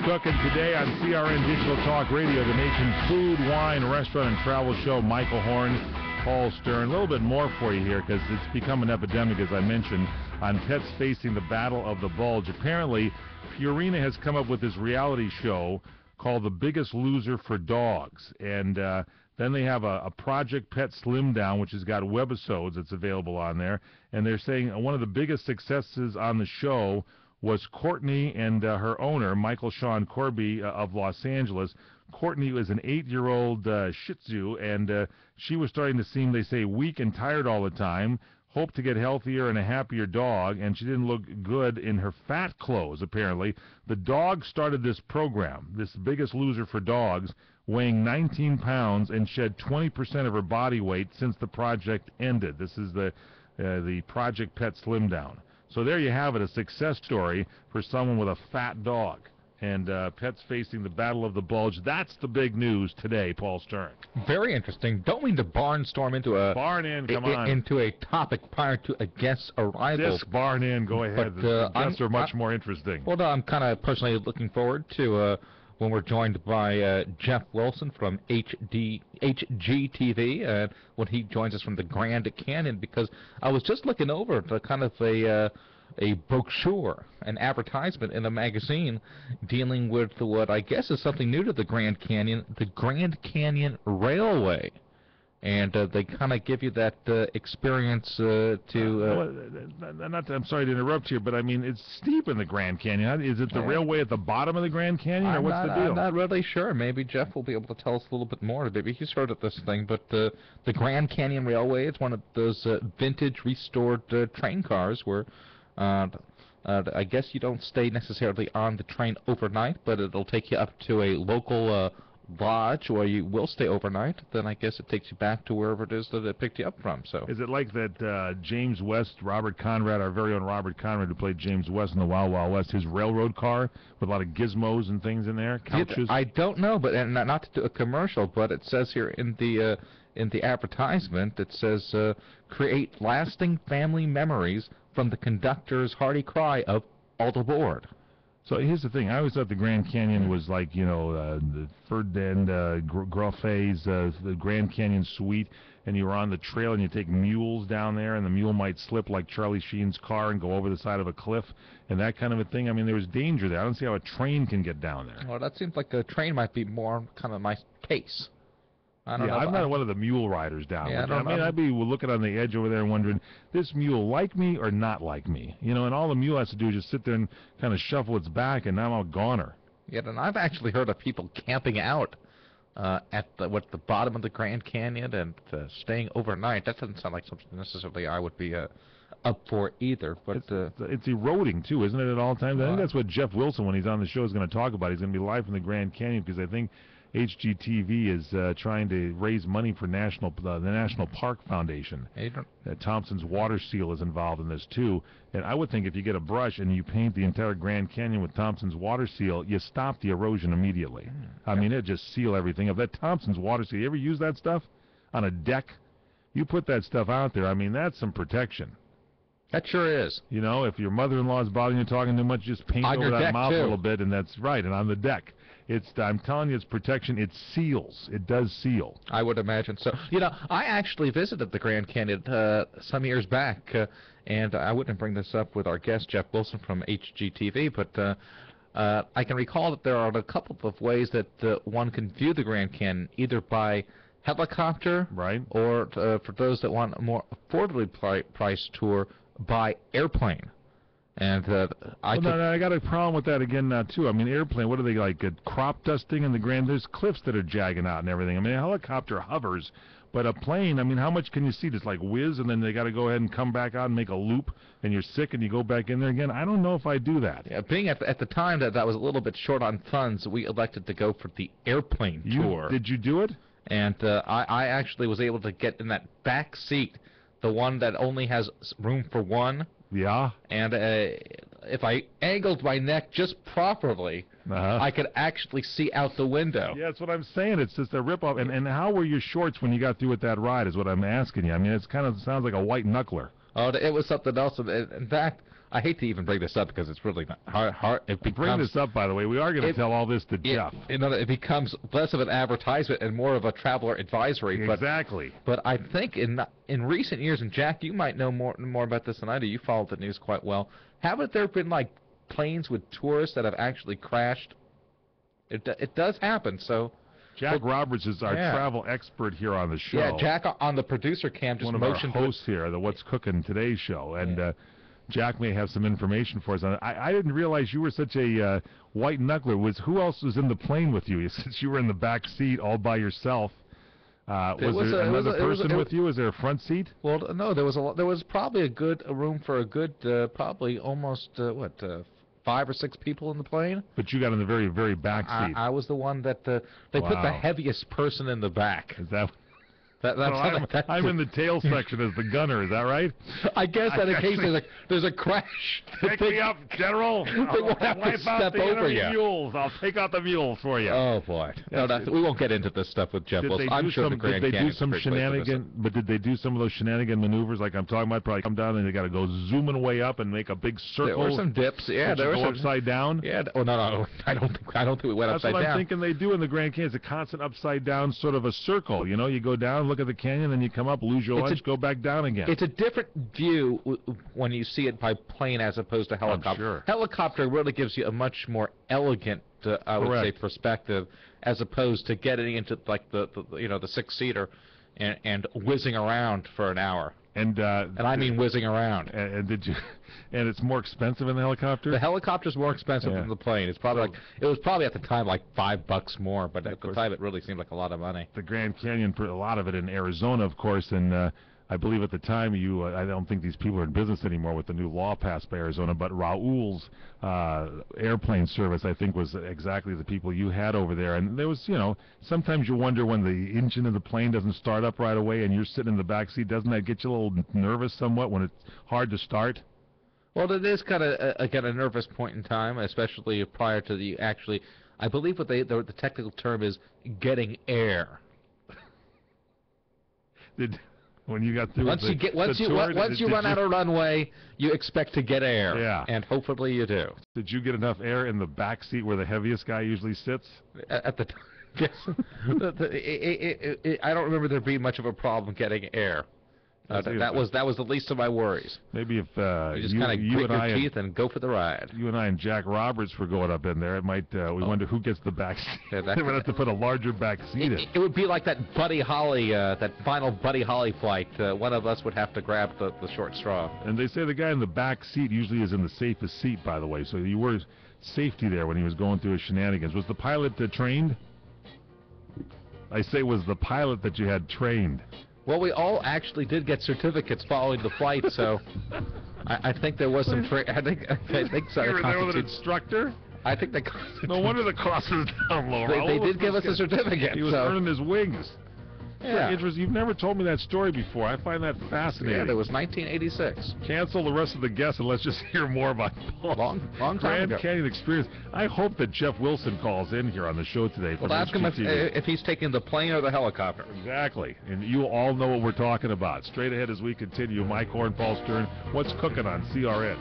cooking today on CRN Digital Talk Radio, the nation's food, wine, restaurant, and travel show. Michael Horn, Paul Stern. A little bit more for you here because it's become an epidemic, as I mentioned, on pets facing the battle of the bulge. Apparently, Purina has come up with this reality show called The Biggest Loser for Dogs. And then they have a Project Pet Slim Down, which has got webisodes that's available on there. And they're saying one of the biggest successes on the show was Courtney and her owner, Michael Sean Corby of Los Angeles. Courtney was an 8-year-old Shih Tzu, and she was starting to seem, they say, weak and tired all the time. Hoped to get healthier and a happier dog, and she didn't look good in her fat clothes, apparently. The dog started this program, this Biggest Loser for Dogs, weighing 19 pounds and shed 20% of her body weight since the project ended. This is the Project Pet Slim Down. So there you have it, a success story for someone with a fat dog. And pets facing the battle of the bulge. That's the big news today, Paul Stern. Very interesting. Don't mean to barnstorm into a into a topic prior to a guest's arrival. This barn in, go ahead. The guests are much more interesting. Well, I'm kind of personally looking forward to when we're joined by Jeff Wilson from HGTV, when he joins us from the Grand Canyon, because I was just looking over the kind of a brochure, an advertisement in a magazine dealing with what I guess is something new to the Grand Canyon, the Grand Canyon Railway. And they kind of give you that experience I'm sorry to interrupt you, but I mean, it's steep in the Grand Canyon. Is it the railway at the bottom of the Grand Canyon, or what's the deal? I'm not really sure. Maybe Jeff will be able to tell us a little bit more. Maybe he's heard of this thing. But the Grand Canyon Railway is one of those vintage restored train cars where I guess you don't stay necessarily on the train overnight, but it'll take you up to a local lodge where you will stay overnight. Then I guess it takes you back to wherever it is that it picked you up from. So is it like that James West, Robert Conrad, our very own Robert Conrad, who played James West in the Wild Wild West, his railroad car with a lot of gizmos and things in there, couches? I don't know, but and not to do a commercial, but it says here in the advertisement, it says create lasting family memories from the conductor's hearty cry of all aboard. So here's the thing. I always thought the Grand Canyon was like, the Ferdinand Groffe's the Grand Canyon Suite, and you were on the trail and you take mules down there, and the mule might slip like Charlie Sheen's car and go over the side of a cliff, and that kind of a thing. I mean, there was danger there. I don't see how a train can get down there. Well, that seems like a train might be more kind of my pace. I'm not one of the mule riders down there. I mean, I'd be looking on the edge over there and wondering, this mule like me or not like me? And all the mule has to do is just sit there and kind of shuffle its back, and I'm a goner. Yeah, and I've actually heard of people camping out at the bottom of the Grand Canyon and staying overnight. That doesn't sound like something necessarily I would be up for either. But it's eroding, too, isn't it, at all times? I think that's what Jeff Wilson, when he's on the show, is going to talk about. He's going to be live from the Grand Canyon because I think HGTV is trying to raise money for the National Park Foundation. Thompson's Water Seal is involved in this, too. And I would think if you get a brush and you paint the entire Grand Canyon with Thompson's Water Seal, you stop the erosion immediately. I mean, it just seal everything up. That Thompson's Water Seal, you ever use that stuff on a deck? You put that stuff out there, I mean, that's some protection. That sure is. If your mother-in-law is bothering you talking too much, just paint over that mouth a little bit, and that's right. And on the deck, I'm telling you, it's protection. It seals. It does seal. I would imagine so. I actually visited the Grand Canyon some years back, and I wouldn't bring this up with our guest, Jeff Wilson from HGTV, but I can recall that there are a couple of ways that one can view the Grand Canyon, either by helicopter, right, or for those that want a more affordably priced tour, by airplane. And I got a problem with that again now, too. I mean, airplane, what are they, like crop dusting in the Grand? There's cliffs that are jagging out and everything. I mean, a helicopter hovers, but a plane, I mean, how much can you see? Just like whiz, and then they got to go ahead and come back out and make a loop, and you're sick and you go back in there again? I don't know if I do that. Yeah, being at the time that was a little bit short on funds, we elected to go for the airplane tour. Did you do it? And I actually was able to get in that back seat, the one that only has room for one. Yeah. And if I angled my neck just properly, I could actually see out the window. Yeah, that's what I'm saying. It's just a rip-off. And how were your shorts when you got through with that ride is what I'm asking you. I mean, it kind of sounds like a white knuckler. Oh, it was something else. In fact, I hate to even bring this up because it's really not hard. It becomes, bring this up, by the way. We are going to tell all this to Jeff. It becomes less of an advertisement and more of a traveler advisory. Exactly. But I think in recent years, and Jack, you might know more about this than I do. You follow the news quite well. Haven't there been like planes with tourists that have actually crashed? It does happen. So. Jack Roberts is our travel expert here on the show. Yeah, Jack on the producer cam just motioned. One of our hosts here, the What's Cooking Today show, and Jack may have some information for us on it. I didn't realize you were such a white knuckler. Who else was in the plane with you? Since you were in the back seat all by yourself, was there another person with you? Was there a front seat? Well, no, there was probably a room for a good probably almost 5 or 6 people in the plane. But you got in the very, very back seat. I was the one that they put the heaviest person in the back. Is that? I'm in the tail section as the gunner. Is that right? I guess that in case there's a crash. Pick me up, General. They won't have to step over you. Mules. I'll take out the mules for you. Oh boy! No, we won't get into this stuff with Jeff Wilson. I'm sure the Grand Canyon. Did they do some shenanigan? But did they do some of those shenanigan maneuvers like I'm talking about? Probably come down and they got to go zooming way up and make a big circle. There were some dips. Yeah, there were some upside down. Yeah. Oh no, I don't think we went upside down. That's what I'm thinking they do in the Grand Canyon. It's a constant upside down sort of a circle. You know, you go down, look at the canyon, then you come up, lose your lunch, go back down again. It's a different view when you see it by plane as opposed to helicopter. Sure. Helicopter really gives you a much more elegant, I would say, perspective, as opposed to getting into like the 6-seater and whizzing around for an hour. And I mean whizzing around. And did you? And it's more expensive in the helicopter. The helicopter's more expensive than the plane. It's probably it was probably at the time like $5 more, but at the time it really seemed like a lot of money. The Grand Canyon, a lot of it in Arizona, of course, and I believe at the time I don't think these people are in business anymore with the new law passed by Arizona, but Raul's airplane service, I think, was exactly the people you had over there. And there was, sometimes you wonder when the engine of the plane doesn't start up right away and you're sitting in the back seat, doesn't that get you a little nervous somewhat when it's hard to start? Well, it is kind of a nervous point in time, especially prior to the actually, I believe what the technical term is getting air. When you got through once you run out of runway, you expect to get air. Yeah. And hopefully you do. Did you get enough air in the back seat where the heaviest guy usually sits? At the time, yes. I don't remember there being much of a problem getting air. That was the least of my worries. Maybe if you just kind of grit your teeth and go for the ride. You and I and Jack Roberts were going up in there. It might we wonder who gets the back seat. Yeah, they would have to put a larger back seat in. It would be like that Buddy Holly, that final Buddy Holly flight. One of us would have to grab the short straw. And they say the guy in the back seat usually is in the safest seat, by the way. So you were safety there when he was going through his shenanigans. Was the pilot trained? I say, was the pilot that you had trained? Well, we all actually did get certificates following the flight, so I think there was some. I think so. You were there with an instructor? I think they. No wonder the cost is down low. They did give us a certificate. He was earning his wings. Yeah. Interesting. You've never told me that story before. I find that fascinating. Yeah, that was 1986. Cancel the rest of the guests and let's just hear more about long time Grand ago. Canyon experience. I hope that Jeff Wilson calls in here on the show today. Well, ask him if he's taking the plane or the helicopter. Exactly. And you all know what we're talking about. Straight ahead as we continue. Mike Horn, Paul Stern. What's cooking on CRN?